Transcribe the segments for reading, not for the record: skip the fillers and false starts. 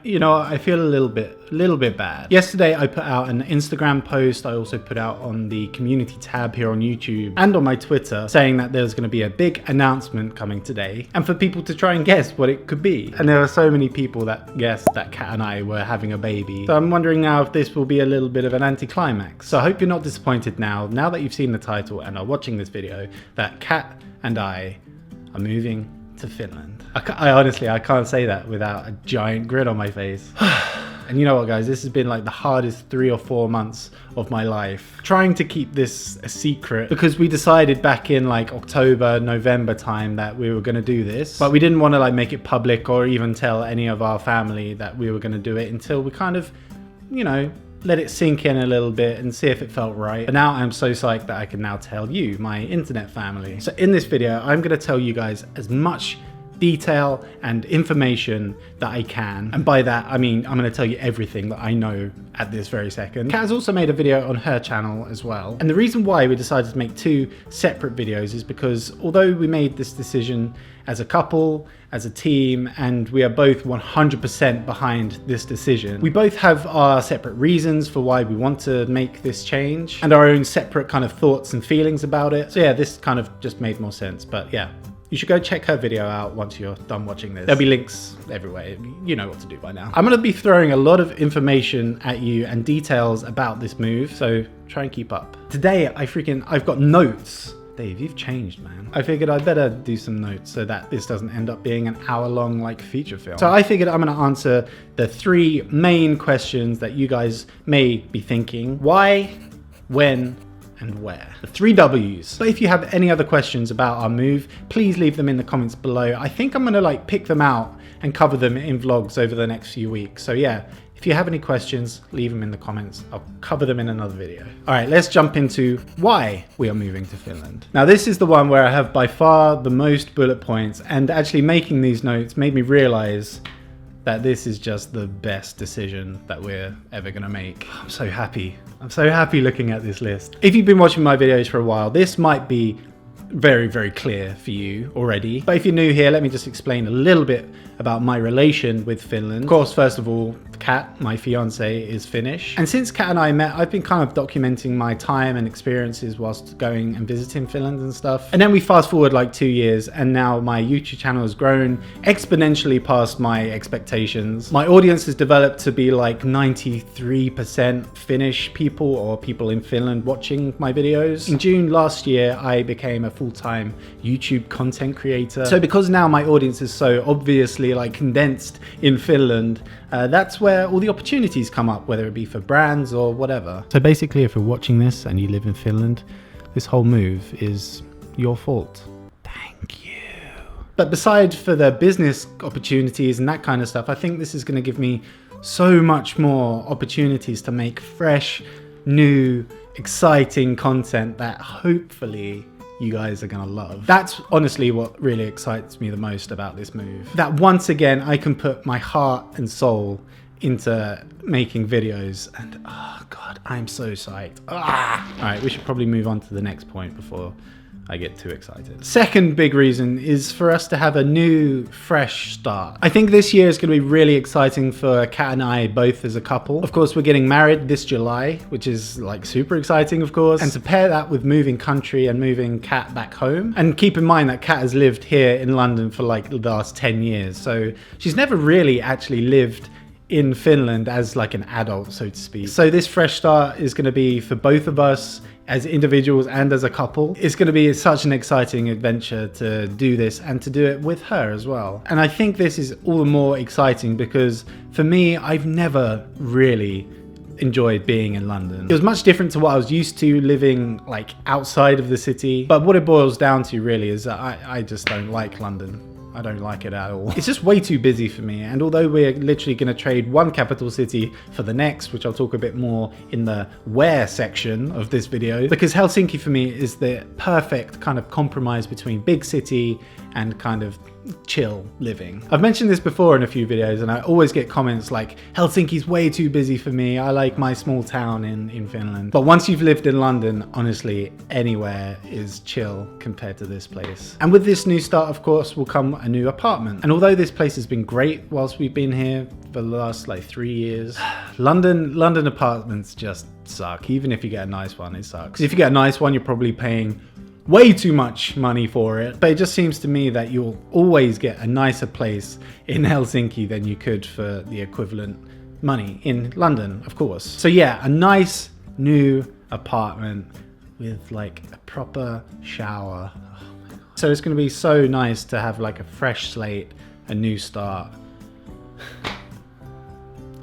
You know, I feel a little bit bad. Yesterday I put out an Instagram post. I also put out on the community tab here on YouTube and on my Twitter saying that there's going to be a big announcement coming today and for people to try and guess what it could be. And there are so many people that guessed that Kat and I were having a baby. So I'm wondering now if this will be a little bit of an anticlimax. So I hope you're not disappointed now that you've seen the title and are watching this video, that Kat and I are moving to Finland. I honestly, I can't say that without a giant grin on my face. And you know what, guys, this has been like the hardest 3 or 4 months of my life. Trying to keep this a secret because we decided back in like October, November time that we were gonna do this, but we didn't want to like make it public or even tell any of our family that we were gonna do it until we kind of, you know, let it sink in a little bit and see if it felt right. But now I'm so psyched that I can now tell you, my internet family. So in this video, I'm gonna tell you guys as much detail and information that I can. And by that, I mean, I'm gonna tell you everything that I know at this very second. Kat has also made a video on her channel as well. And the reason why we decided to make 2 separate videos is because although we made this decision as a couple, as a team, and we are both 100% behind this decision, we both have our separate reasons for why we want to make this change and our own separate kind of thoughts and feelings about it. So yeah, this kind of just made more sense, but yeah. You should go check her video out once you're done watching this. There'll be links everywhere. You know what to do by now. I'm gonna be throwing a lot of information at you and details about this move, so try and keep up. Today, I've got notes. Dave, you've changed, man. I figured I'd better do some notes so that this doesn't end up being an hour-long like feature film. So I figured I'm gonna answer the 3 main questions that you guys may be thinking. Why, when, and where. The 3 W's. But if you have any other questions about our move, please leave them in the comments below. I think I'm gonna like pick them out and cover them in vlogs over the next few weeks. So yeah, if you have any questions, leave them in the comments. I'll cover them in another video. All right, let's jump into why we are moving to Finland. Now this is the one where I have by far the most bullet points, and actually making these notes made me realize that this is just the best decision that we're ever gonna make. I'm so happy. I'm so happy looking at this list. If you've been watching my videos for a while, this might be very, very clear for you already. But if you're new here, let me just explain a little bit about my relation with Finland. Of course, first of all, Kat, my fiance, is Finnish. And since Kat and I met, I've been kind of documenting my time and experiences whilst going and visiting Finland and stuff. And then we fast forward like 2 years and now my YouTube channel has grown exponentially past my expectations. My audience has developed to be like 93% Finnish people or people in Finland watching my videos. In June last year, I became a full-time YouTube content creator. So because now my audience is so obviously like condensed in Finland, that's where all the opportunities come up, whether it be for brands or whatever. So basically, if you're watching this and you live in Finland, this whole move is your fault. Thank you. But beside for the business opportunities and that kind of stuff, I think this is going to give me so much more opportunities to make fresh, new, exciting content that hopefully you guys are gonna love. That's honestly what really excites me the most about this move. That once again, I can put my heart and soul into making videos, and oh God, I'm so psyched. All right, we should probably move on to the next point before I get too excited. Second big reason is for us to have a new, fresh start. I think this year is going to be really exciting for Kat and I both as a couple. Of course, we're getting married this July, which is like super exciting, of course. And to pair that with moving country and moving Kat back home. And keep in mind that Kat has lived here in London for like the last 10 years. So she's never really actually lived in Finland as like an adult, so to speak. So this fresh start is going to be for both of us as individuals and as a couple. It's going to be such an exciting adventure to do this and to do it with her as well. And I think this is all the more exciting because for me, I've never really enjoyed being in London. It was much different to what I was used to living like outside of the city. But what it boils down to really is that I just don't like London. I don't like it at all. It's just way too busy for me. And although we're literally going to trade one capital city for the next, which I'll talk a bit more in the where section of this video, because Helsinki for me is the perfect kind of compromise between big city and kind of chill living. I've mentioned this before in a few videos and I always get comments like, Helsinki's way too busy for me. I like my small town in Finland. But once you've lived in London, honestly, anywhere is chill compared to this place. And with this new start, of course, will come a new apartment. And although this place has been great whilst we've been here for the last like 3 years, London apartments just suck. Even if you get a nice one, it sucks. 'Cause if you get a nice one, you're probably paying way too much money for it. But it just seems to me that you'll always get a nicer place in Helsinki than you could for the equivalent money in London, of course. So yeah, a nice new apartment with like a proper shower. Oh my God. So it's going to be so nice to have like a fresh slate, a new start.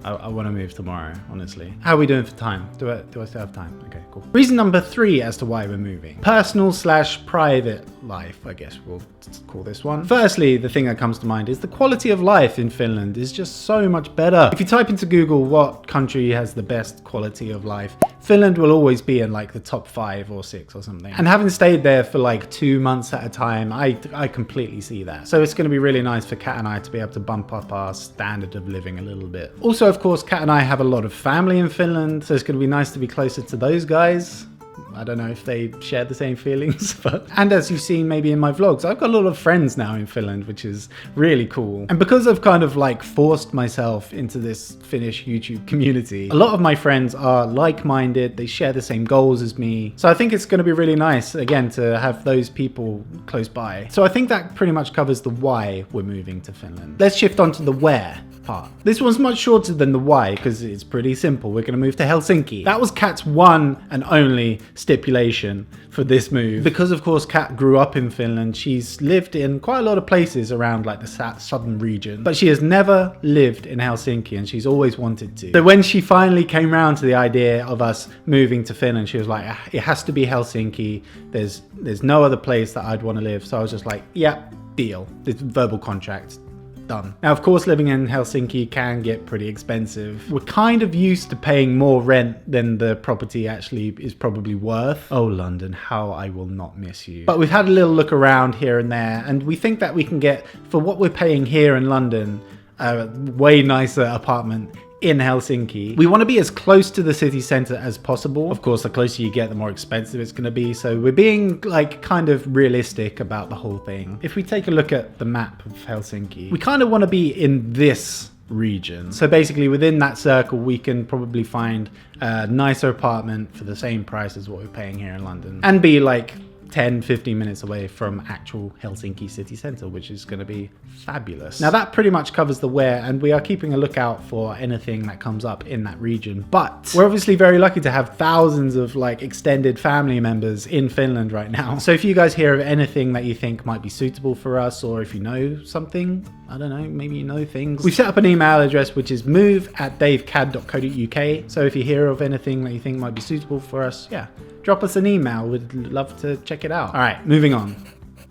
I want to move tomorrow, honestly. How are we doing for time? Do I still have time? Okay, cool. Reason number 3 as to why we're moving. Personal/private life, I guess we'll call this one. Firstly, the thing that comes to mind is the quality of life in Finland is just so much better. If you type into Google what country has the best quality of life, Finland will always be in like the top 5 or 6 or something. And having stayed there for like 2 months at a time, I completely see that. So it's going to be really nice for Kat and I to be able to bump up our standard of living a little bit. Also, of course, Kat and I have a lot of family in Finland, so it's going to be nice to be closer to those guys. I don't know if they share the same feelings, but... And as you've seen maybe in my vlogs, I've got a lot of friends now in Finland, which is really cool. And because I've kind of like forced myself into this Finnish YouTube community, a lot of my friends are like-minded, they share the same goals as me. So I think it's going to be really nice, again, to have those people close by. So I think that pretty much covers the why we're moving to Finland. Let's shift on to the where part. This one's much shorter than the why because it's pretty simple. We're going to move to Helsinki. That was Kat's one and only stipulation for this move. Because of course Kat grew up in Finland, she's lived in quite a lot of places around like the southern region, but she has never lived in Helsinki and she's always wanted to. So when she finally came around to the idea of us moving to Finland, she was like, it has to be Helsinki. There's no other place that I'd want to live. So I was just like, yeah, deal. This verbal contract. Done. Now, of course, living in Helsinki can get pretty expensive. We're kind of used to paying more rent than the property actually is probably worth. Oh, London, how I will not miss you. But we've had a little look around here and there, and we think that we can get, for what we're paying here in London, a way nicer apartment in Helsinki. We want to be as close to the city centre as possible. Of course, the closer you get, the more expensive it's going to be. So we're being like kind of realistic about the whole thing. If we take a look at the map of Helsinki, we kind of want to be in this region. So basically within that circle, we can probably find a nicer apartment for the same price as what we're paying here in London and be like 10-15 minutes away from actual Helsinki city centre, which is going to be fabulous. Now that pretty much covers the where, and we are keeping a lookout for anything that comes up in that region. But we're obviously very lucky to have thousands of like extended family members in Finland right now. So if you guys hear of anything that you think might be suitable for us, or if you know something, I don't know, maybe you know things. We've set up an email address which is move@davecad.co.uk. So if you hear of anything that you think might be suitable for us, yeah, drop us an email. We'd love to check it out. All right, moving on.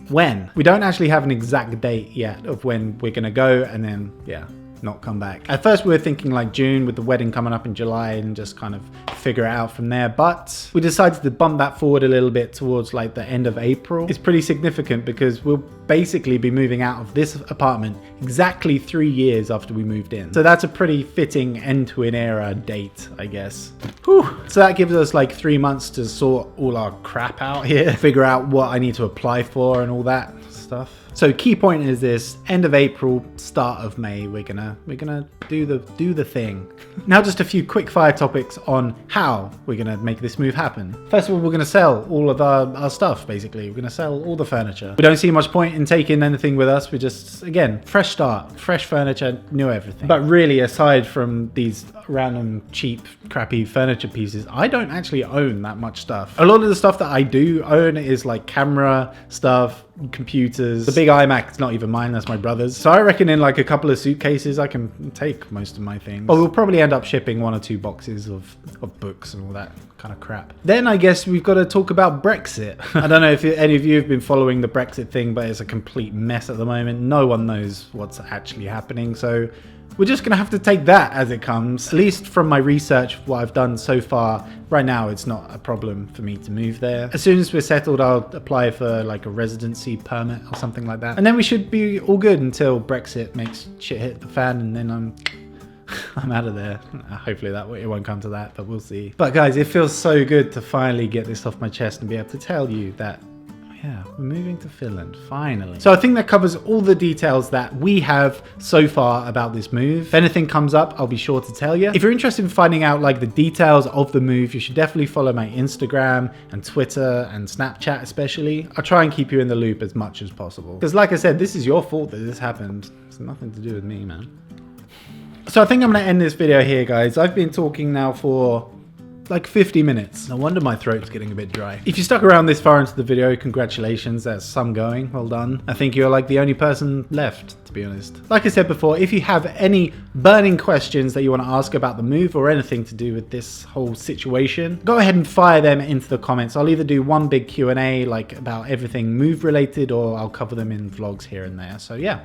When? We don't actually have an exact date yet of when we're gonna go and then, yeah, not come back. At first we were thinking like June with the wedding coming up in July and just kind of figure it out from there. But we decided to bump that forward a little bit towards like the end of April. It's pretty significant because we'll basically be moving out of this apartment exactly 3 years after we moved in. So that's a pretty fitting end to an era date, I guess. Whew. So that gives us like 3 months to sort all our crap out here, figure out what I need to apply for and all that stuff. So key point is this: end of April, start of May, we're gonna do the thing. Now just a few quick fire topics on how we're gonna make this move happen. First of all, we're gonna sell all of our stuff, basically. We're gonna sell all the furniture. We don't see much point in taking anything with us. We're just, again, fresh start, fresh furniture, new everything. But really, aside from these random cheap, crappy furniture pieces, I don't actually own that much stuff. A lot of the stuff that I do own is like camera stuff, computers. The big iMac is not even mine, that's my brother's. So I reckon in like a couple of suitcases I can take most of my things. Or we'll probably end up shipping 1 or 2 boxes of books and all that kind of crap. Then I guess we've got to talk about Brexit. I don't know if any of you have been following the Brexit thing, but it's a complete mess at the moment. No one knows what's actually happening. So we're just gonna have to take that as it comes. At least from my research, what I've done so far, right now it's not a problem for me to move there. As soon as we're settled, I'll apply for like a residency permit or something like that. And then we should be all good until Brexit makes shit hit the fan, and then I'm out of there. Hopefully it won't come to that, but we'll see. But guys, it feels so good to finally get this off my chest and be able to tell you that, yeah, we're moving to Finland, finally. So I think that covers all the details that we have so far about this move. If anything comes up, I'll be sure to tell you. If you're interested in finding out like the details of the move, you should definitely follow my Instagram and Twitter and Snapchat especially. I'll try and keep you in the loop as much as possible. Because like I said, this is your fault that this happened. It's nothing to do with me, man. So I think I'm going to end this video here, guys. I've been talking now for like 50 minutes. No wonder my throat's getting a bit dry. If you stuck around this far into the video, congratulations, that's some going. Well done. I think you're like the only person left, to be honest. Like I said before, if you have any burning questions that you want to ask about the move or anything to do with this whole situation, go ahead and fire them into the comments. I'll either do one big Q&A like about everything move related, or I'll cover them in vlogs here and there. So yeah.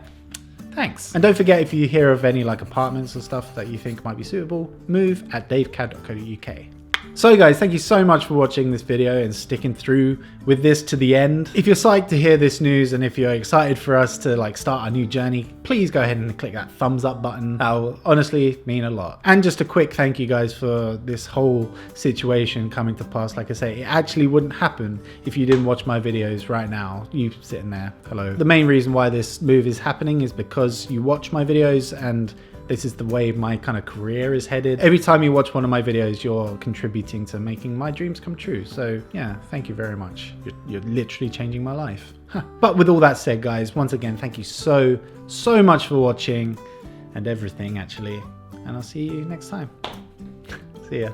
Thanks. And don't forget, if you hear of any like apartments or stuff that you think might be suitable, move@davecad.co.uk. So guys, thank you so much for watching this video and sticking through with this to the end. If you're psyched to hear this news and if you're excited for us to like start our new journey, please go ahead and click that thumbs up button. That'll honestly mean a lot. And just a quick thank you guys for this whole situation coming to pass. Like I say, it actually wouldn't happen if you didn't watch my videos right now. You sitting there, hello. The main reason why this move is happening is because you watch my videos, and this is the way my kind of career is headed. Every time you watch one of my videos, you're contributing to making my dreams come true. So yeah, thank you very much. You're literally changing my life. But with all that said, guys, once again, thank you so much for watching and everything, actually. And I'll see you next time. See ya.